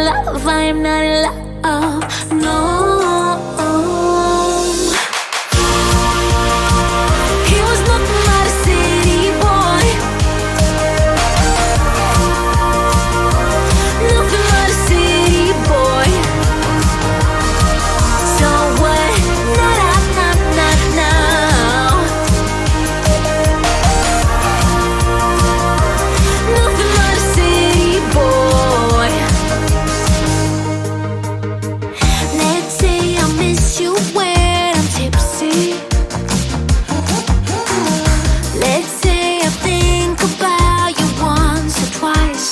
love, I am not in love, no. He was nothing but a city boy, nothing but a city boy. So what? Now. Nothing but a city boy. Let's say I miss you when I'm tipsy. Let's say I think about you once or twice.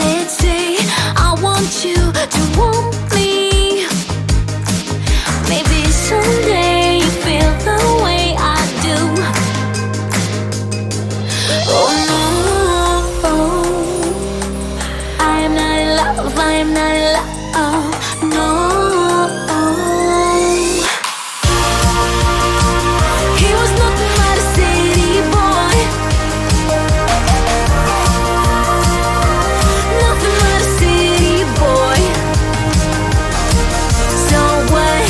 Let's say I want you to want me. Maybe someday you feel the way I do. Oh no, I am not in love, I am not in love, no. He was nothing but a city boy, nothing but a city boy. So what?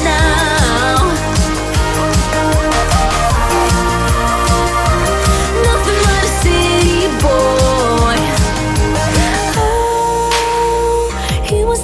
Now. Nothing but a city boy. Oh, he was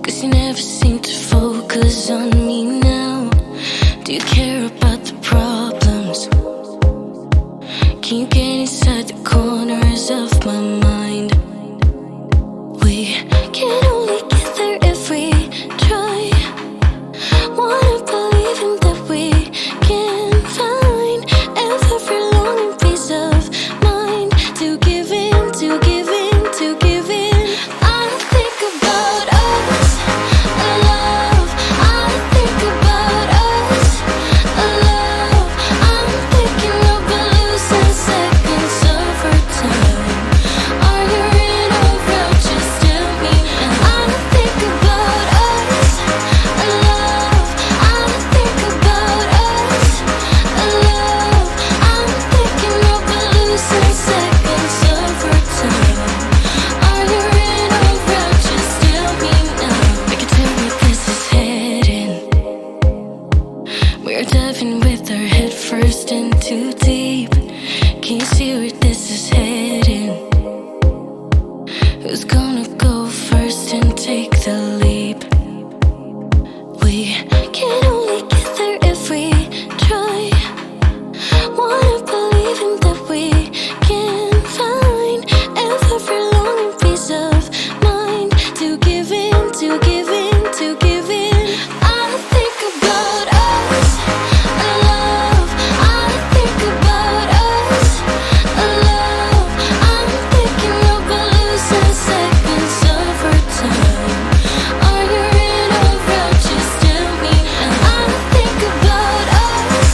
'Cause you never seem to focus on me now. Do you care about the problems? Can you get inside the corners of my mind? We can only get there if we try. Wanna believe in that we can find every longing piece of mind to give in, to give in, to give in. I think about us, love. I think about us, love. I'm thinking of losing seconds of our time. Are you in or out? Just tell me. I think about us, love. I think about us, love. I'm thinking of losing seconds of our time. Are you in or out? Just tell me now. You can tell me this is heading. We're diving with our head first in too deep. Can you see where this is heading? Who's gonna go first and take the leap? We can only get there if we try. Wanna believe in that we can find every longing piece of mind to give in, to give in, to give in. I think about us, love. I think about us, love. I'm thinking of losing seconds of our time. Are you in or out? Just tell me. I think about us,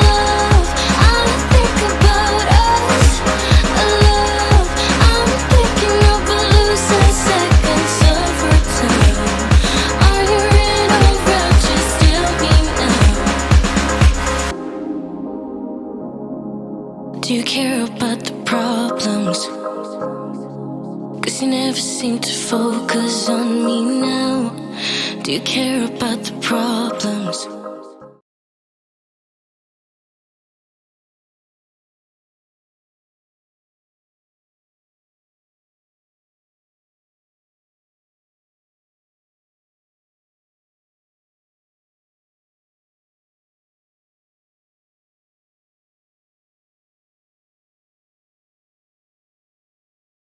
love. I think about us, love. I'm thinking of losing seconds of our time. Are you in or out? Just tell me now. Do you care about the problems? 'Cause you never seem to focus on me now. Do you care about the problems?